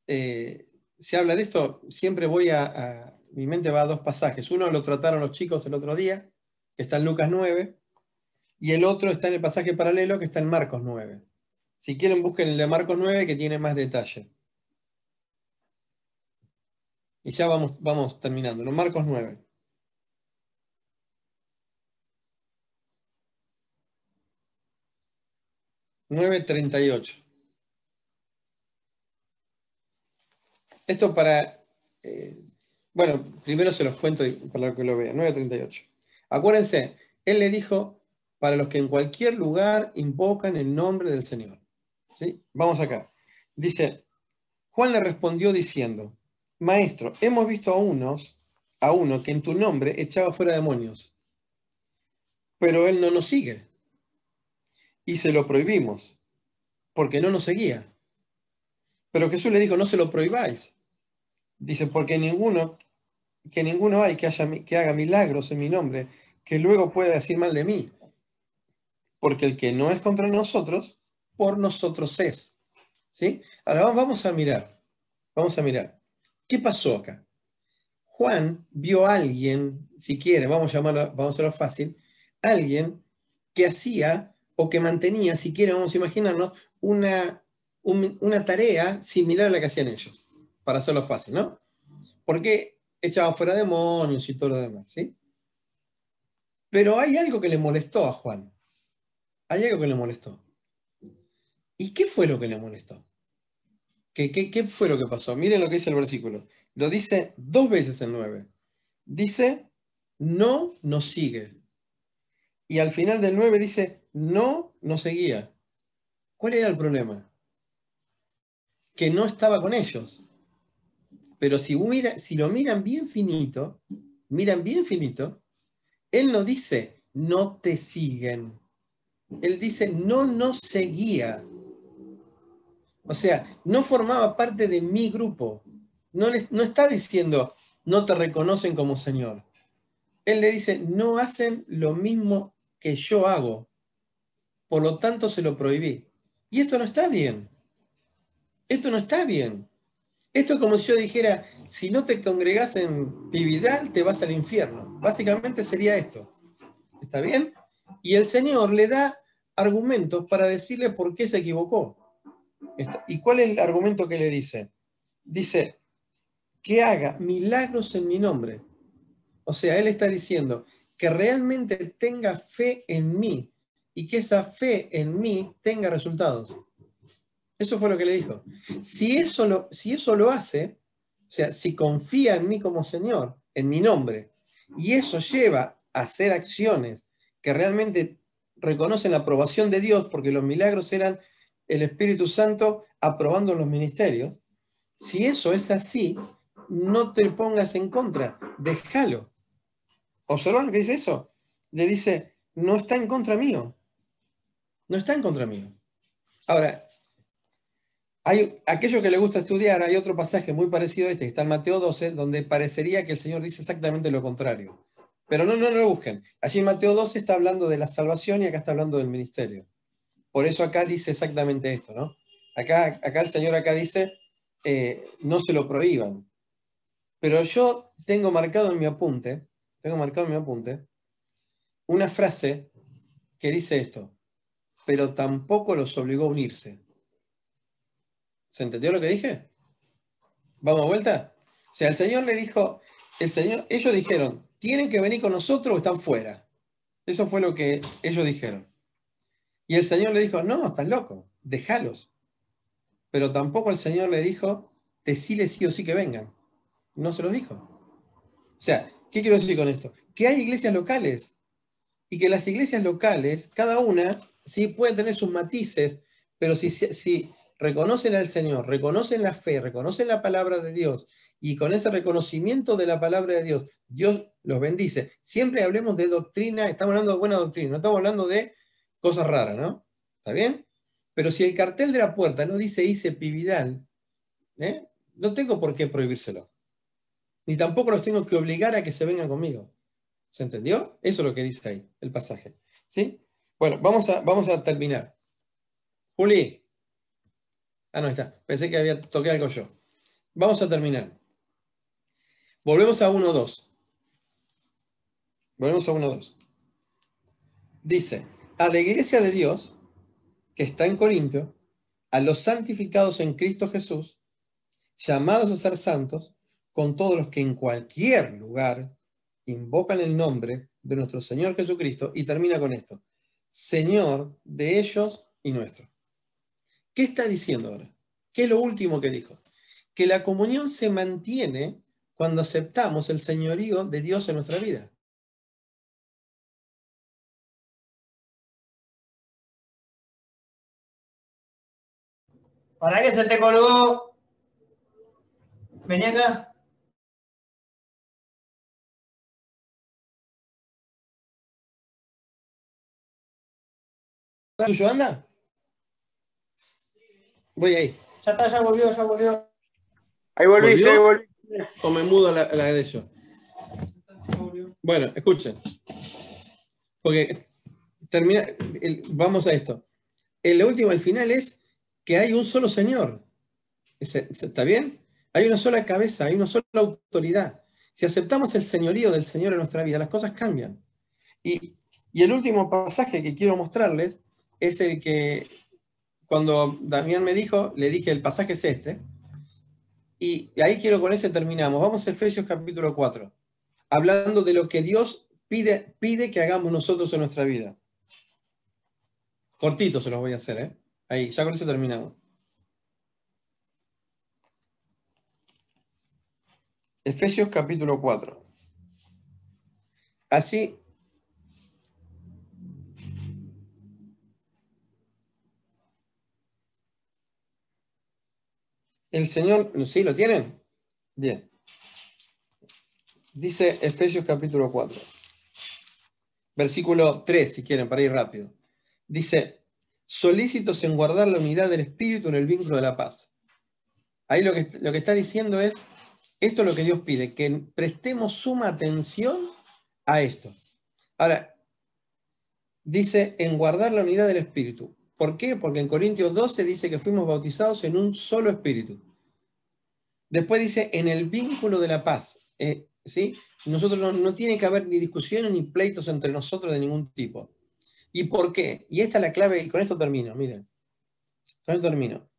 D: se habla de esto, siempre voy mi mente va a dos pasajes. Uno lo trataron los chicos el otro día, que está en Lucas 9, y el otro está en el pasaje paralelo, que está en Marcos 9. Si quieren, busquen el de Marcos 9, que tiene más detalle. Y ya vamos terminando, ¿no? Marcos 9. (9:38). Esto para... bueno, primero se los cuento para que lo vean. 9:38. Acuérdense, Él le dijo, para los que en cualquier lugar invocan el nombre del Señor. ¿Sí? Vamos acá. Dice, Juan le respondió diciendo, Maestro, hemos visto a uno que en tu nombre echaba fuera demonios, pero él no nos sigue. Y se lo prohibimos, porque no nos seguía. Pero Jesús le dijo, no se lo prohibáis. Dice, porque ninguno hay que haga milagros en mi nombre, que luego pueda decir mal de mí. Porque el que no es contra nosotros, por nosotros es. ¿Sí? Ahora vamos a mirar. Vamos a mirar. ¿Qué pasó acá? Juan vio a alguien, si quiere, vamos a hacerlo fácil, alguien que hacía o que mantenía, si quiere, vamos a imaginarnos, una tarea similar a la que hacían ellos, para hacerlo fácil, ¿no? Porque echaban fuera demonios y todo lo demás, ¿sí? Pero hay algo que le molestó a Juan. Hay algo que le molestó. ¿Y qué fue lo que le molestó? ¿Qué fue lo que pasó? Miren lo que dice el versículo. Lo dice 2 veces en 9. Dice, no nos sigue. Y al final del 9 dice, no nos seguía. ¿Cuál era el problema? Que no estaba con ellos. Pero si lo miran bien finito, Él no dice, no te siguen. Él dice, no nos seguía. O sea, no formaba parte de mi grupo. No está diciendo, no te reconocen como Señor. Él le dice, no hacen lo mismo que yo hago. Por lo tanto, se lo prohibí. Y esto no está bien. Esto no está bien. Esto es como si yo dijera, si no te congregás en Pividal, te vas al infierno. Básicamente sería esto. ¿Está bien? Y el Señor le da argumentos para decirle por qué se equivocó. ¿Y cuál es el argumento que le dice? Dice, que haga milagros en mi nombre. O sea, Él está diciendo que realmente tenga fe en mí y que esa fe en mí tenga resultados. Eso fue lo que le dijo. Si eso lo hace, o sea, si confía en mí como Señor, en mi nombre, y eso lleva a hacer acciones que realmente reconocen la aprobación de Dios, porque los milagros eran el Espíritu Santo aprobando los ministerios. Si eso es así, no te pongas en contra, déjalo. ¿Observan lo que dice eso? Le dice, no está en contra mío. No está en contra mío. Ahora, hay aquello que le gusta estudiar, hay otro pasaje muy parecido a este, que está en Mateo 12, donde parecería que el Señor dice exactamente lo contrario. Pero no lo busquen. Allí en Mateo 12 está hablando de la salvación y acá está hablando del ministerio. Por eso acá dice exactamente esto, ¿no? Acá el Señor acá dice, no se lo prohíban. Pero yo tengo marcado en mi apunte, una frase que dice esto, pero tampoco los obligó a unirse. ¿Se entendió lo que dije? ¿Vamos a vuelta? O sea, el Señor le dijo, ellos dijeron, ¿tienen que venir con nosotros o están fuera? Eso fue lo que ellos dijeron. Y el Señor le dijo, no, estás loco, déjalos. Pero tampoco el Señor le dijo, decile sí o sí que vengan. No se los dijo. O sea, ¿qué quiero decir con esto? Que hay iglesias locales y que las iglesias locales, cada una, sí pueden tener sus matices, pero si reconocen al Señor, reconocen la fe, reconocen la palabra de Dios, y con ese reconocimiento de la palabra de Dios, Dios los bendice. Siempre hablemos de doctrina, estamos hablando de buena doctrina, no estamos hablando de cosas raras, ¿no? ¿Está bien? Pero si el cartel de la puerta no dice ICEPI Vidal, no tengo por qué prohibírselo. Ni tampoco los tengo que obligar a que se vengan conmigo. ¿Se entendió? Eso es lo que dice ahí, el pasaje. ¿Sí? Bueno, vamos a terminar. Juli. Ah, no, ahí está. Pensé que había tocado algo yo. Vamos a terminar. Volvemos a 1.2. Volvemos a 1.2. Dice, a la iglesia de Dios, que está en Corinto, a los santificados en Cristo Jesús, llamados a ser santos, con todos los que en cualquier lugar invocan el nombre de nuestro Señor Jesucristo, y termina con esto, Señor de ellos y nuestro. ¿Qué está diciendo ahora? ¿Qué es lo último que dijo? Que la comunión se mantiene cuando aceptamos el señorío de Dios en nuestra vida.
E: ¿Para qué se te colgó? Vení acá.
D: ¿Tuyo anda? Voy ahí.
E: Ya está, ya volvió.
F: Ahí volviste, ahí volviste.
D: ¿O me mudo la de ellos? Bueno, escuchen. Porque vamos a esto. La última, al final es que hay un solo Señor. ¿Está bien? Hay una sola cabeza, hay una sola autoridad. Si aceptamos el señorío del Señor en nuestra vida, las cosas cambian. Y el último pasaje que quiero mostrarles es el que, cuando Damián me dijo, le dije, el pasaje es este. Y ahí con ese terminamos. Vamos a Efesios capítulo 4. Hablando de lo que Dios pide que hagamos nosotros en nuestra vida. Cortito se los voy a hacer, ¿eh? Ahí, ya con eso terminamos. Efesios capítulo 4. Así, el Señor, ¿sí lo tienen? Bien. Dice Efesios capítulo 4. Versículo 3, si quieren, para ir rápido. Dice, solícitos en guardar la unidad del Espíritu en el vínculo de la paz. Ahí lo que está diciendo es, esto es lo que Dios pide, que prestemos suma atención a esto. Ahora, dice, en guardar la unidad del Espíritu. ¿Por qué? Porque en Corintios 12 dice que fuimos bautizados en un solo Espíritu. Después dice, en el vínculo de la paz. ¿Sí? Nosotros no tiene que haber ni discusiones ni pleitos entre nosotros de ningún tipo. ¿Y por qué? Y esta es la clave, y con esto termino, miren. Con esto termino.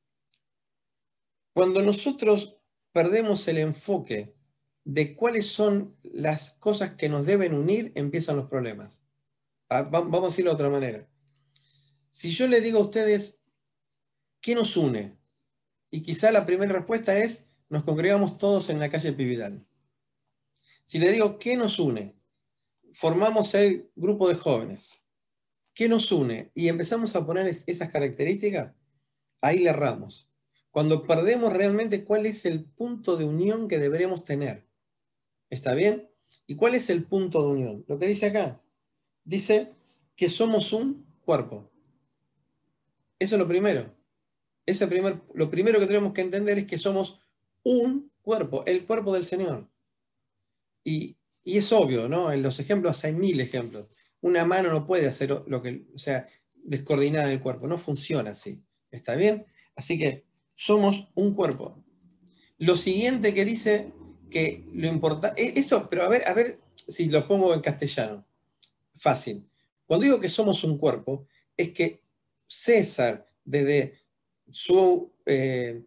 D: Cuando nosotros perdemos el enfoque de cuáles son las cosas que nos deben unir, empiezan los problemas. Vamos a decirlo de otra manera. Si yo le digo a ustedes, ¿qué nos une? Y quizá la primera respuesta es, nos congregamos todos en la calle Pividal. Si le digo, ¿qué nos une? Formamos el grupo de jóvenes. ¿Qué nos une? Y empezamos a poner esas características, ahí le erramos. Cuando perdemos realmente cuál es el punto de unión que deberemos tener. ¿Está bien? ¿Y cuál es el punto de unión? Lo que dice acá. Dice que somos un cuerpo. Eso es lo primero. Lo primero que tenemos que entender es que somos un cuerpo, el cuerpo del Señor. Y es obvio, ¿no? En los ejemplos hay 1000 ejemplos. Una mano no puede hacer descoordinada del cuerpo, no funciona así. ¿Está bien? Así que somos un cuerpo. Lo siguiente que dice que lo importante... Esto, pero a ver si lo pongo en castellano. Fácil. Cuando digo que somos un cuerpo, es que César, desde su edad,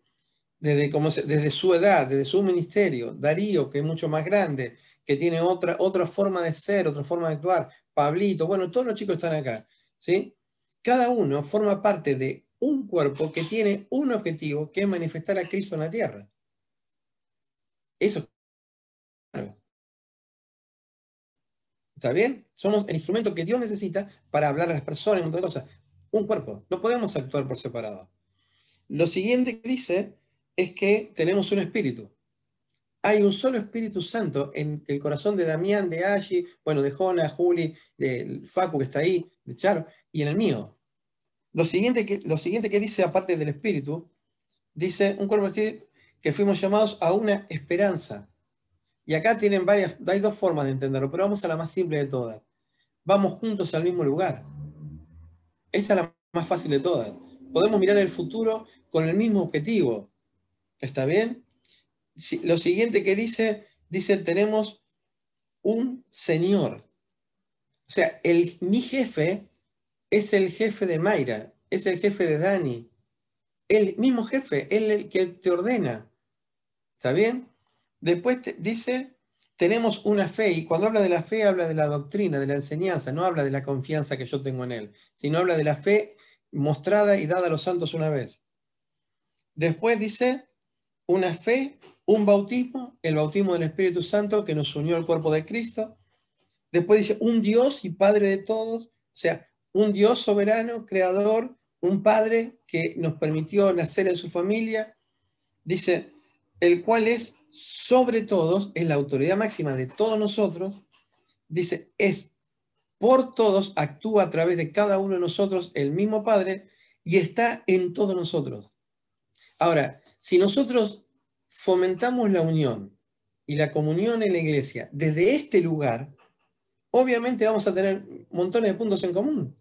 D: desde su ministerio, Darío, que es mucho más grande, que tiene otra forma de ser, otra forma de actuar, Pablito, bueno, todos los chicos están acá, ¿sí? Cada uno forma parte de un cuerpo que tiene un objetivo, que es manifestar a Cristo en la tierra. Eso es claro. ¿Está bien? Somos el instrumento que Dios necesita para hablar a las personas, un montón de cosas. Un cuerpo, no podemos actuar por separado. Lo siguiente que dice es que tenemos un espíritu. Hay un solo Espíritu Santo en el corazón de Damián, de Ashi, bueno, de Jona, Juli, de Facu que está ahí, de Charo, y en el mío. Lo siguiente que dice, aparte del Espíritu, dice un cuerpo que fuimos llamados a una esperanza. Y acá tienen hay dos formas de entenderlo, pero vamos a la más simple de todas. Vamos juntos al mismo lugar. Esa es la más fácil de todas. Podemos mirar el futuro con el mismo objetivo. ¿Está bien? Lo siguiente que dice, tenemos un Señor. O sea, mi jefe es el jefe de Mayra, es el jefe de Dani. El mismo jefe, él el que te ordena. ¿Está bien? Después dice, tenemos una fe, y cuando habla de la fe, habla de la doctrina, de la enseñanza, no habla de la confianza que yo tengo en él, sino habla de la fe mostrada y dada a los santos una vez. Después dice, una fe, un bautismo, el bautismo del Espíritu Santo que nos unió al cuerpo de Cristo. Después dice, un Dios y Padre de todos, o sea, un Dios soberano, creador, un Padre que nos permitió nacer en su familia. Dice, el cual es sobre todos, es la autoridad máxima de todos nosotros. Dice, es por todos, actúa a través de cada uno de nosotros el mismo Padre y está en todos nosotros. Ahora, si nosotros fomentamos la unión y la comunión en la iglesia desde este lugar, obviamente vamos a tener montones de puntos en común.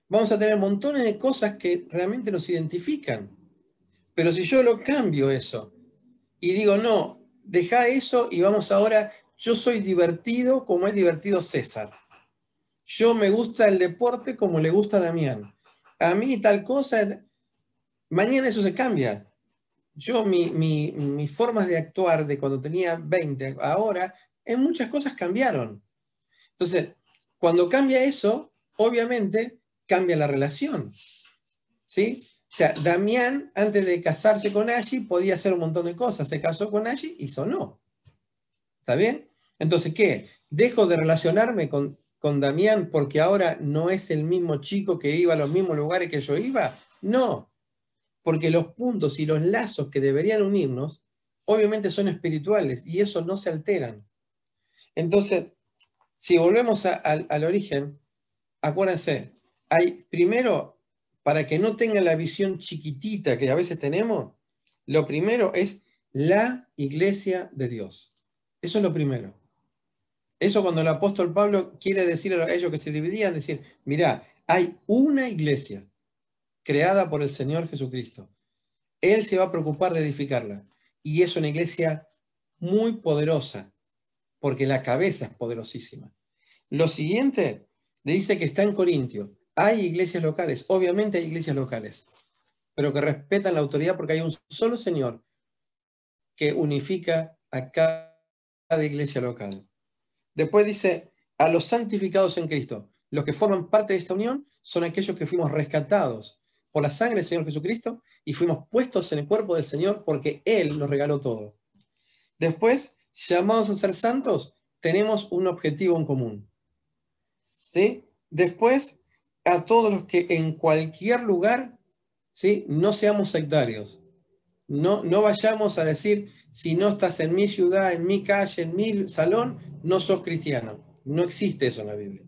D: Vamos a tener montones de cosas que realmente nos identifican. Pero si yo lo cambio eso y digo, no, deja eso y vamos ahora, yo soy divertido como es divertido César. Yo me gusta el deporte como le gusta a Damián. A mí tal cosa, mañana eso se cambia. Yo, mis formas de actuar de cuando tenía 20, ahora, en muchas cosas cambiaron. Entonces, cuando cambia eso, obviamente cambia la relación. ¿Sí? O sea, Damián, antes de casarse con Ashi, podía hacer un montón de cosas. Se casó con Ashi y sonó. ¿Está bien? Entonces, ¿qué? ¿Dejo de relacionarme con Damián porque ahora no es el mismo chico que iba a los mismos lugares que yo iba? No. Porque los puntos y los lazos que deberían unirnos, obviamente son espirituales y eso no se alteran. Entonces, si volvemos al origen, acuérdense, hay primero, para que no tengan la visión chiquitita que a veces tenemos, lo primero es la iglesia de Dios. Eso es lo primero. Eso cuando el apóstol Pablo quiere decir a ellos que se dividían, decir, mirá, hay una iglesia creada por el Señor Jesucristo. Él se va a preocupar de edificarla. Y es una iglesia muy poderosa, porque la cabeza es poderosísima. Lo siguiente, le dice que está en Corintio. Hay iglesias locales, obviamente hay iglesias locales, pero que respetan la autoridad porque hay un solo Señor que unifica a cada iglesia local. Después dice, a los santificados en Cristo. Los que forman parte de esta unión son aquellos que fuimos rescatados por la sangre del Señor Jesucristo y fuimos puestos en el cuerpo del Señor porque Él nos regaló todo. Después, llamados a ser santos, tenemos un objetivo en común. ¿Sí? Después, a todos los que en cualquier lugar, ¿sí?, no seamos sectarios. No vayamos a decir, si no estás en mi ciudad, en mi calle, en mi salón, no sos cristiano. No existe eso en la Biblia.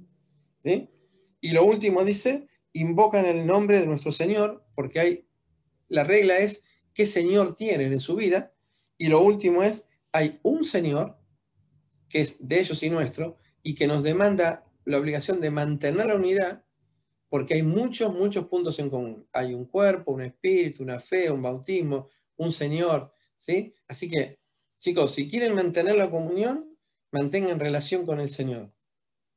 D: ¿Sí? Y lo último dice, invocan el nombre de nuestro Señor, porque la regla es qué Señor tienen en su vida, y lo último es, hay un Señor, que es de ellos y nuestro, y que nos demanda la obligación de mantener la unidad, porque hay muchos puntos en común. Hay un cuerpo, un espíritu, una fe, un bautismo, un Señor, ¿sí? Así que, chicos, si quieren mantener la comunión, mantengan relación con el Señor.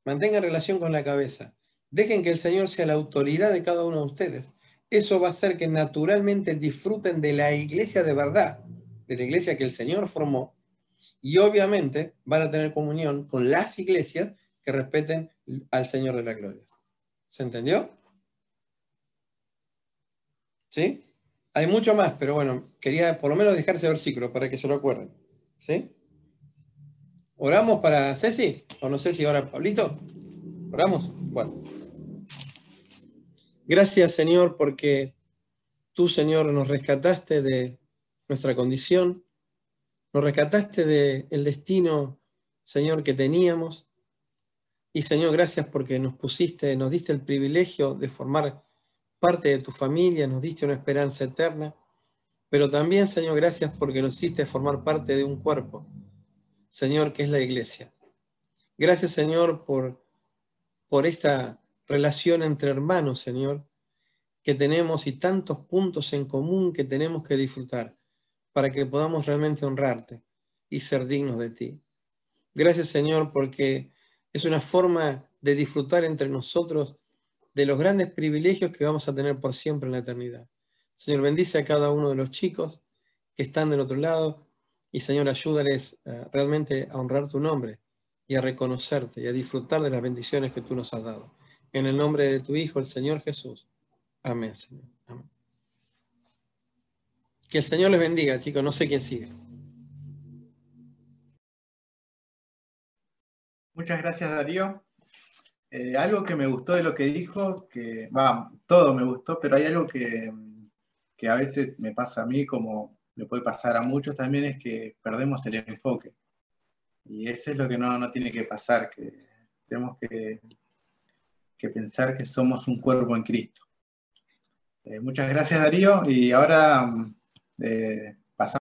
D: Mantengan relación con la cabeza. Dejen que el Señor sea la autoridad de cada uno de ustedes. Eso va a hacer que naturalmente disfruten de la iglesia de verdad, de la iglesia que el Señor formó, y obviamente van a tener comunión con las iglesias que respeten al Señor de la gloria. ¿Se entendió? ¿Sí? Hay mucho más, pero bueno, quería por lo menos dejar ese versículo para que se lo acuerden. ¿Sí? ¿Oramos para Ceci? O no sé si ahora Pablito. ¿Oramos? Bueno. Gracias, Señor, porque tú, Señor, nos rescataste de nuestra condición, nos rescataste del destino, Señor, que teníamos. Y, Señor, gracias porque nos diste el privilegio de formar parte de tu familia, nos diste una esperanza eterna, pero también, Señor, gracias porque nos hiciste formar parte de un cuerpo, Señor, que es la iglesia. Gracias, Señor, por esta relación entre hermanos, Señor, que tenemos y tantos puntos en común que tenemos que disfrutar para que podamos realmente honrarte y ser dignos de ti. Gracias, Señor, porque es una forma de disfrutar entre nosotros de los grandes privilegios que vamos a tener por siempre en la eternidad. Señor, bendice a cada uno de los chicos que están del otro lado y, Señor, ayúdales realmente a honrar tu nombre y a reconocerte y a disfrutar de las bendiciones que tú nos has dado. En el nombre de tu Hijo, el Señor Jesús. Amén, Señor. Amén. Que el Señor les bendiga, chicos. No sé quién sigue.
A: Muchas gracias, Darío. Algo que me gustó de lo que dijo, todo me gustó, pero hay algo que a veces me pasa a mí, como le puede pasar a muchos también, es que perdemos el enfoque. Y eso es lo que no tiene que pasar, que tenemos que pensar que somos un cuerpo en Cristo. Muchas gracias, Darío, y ahora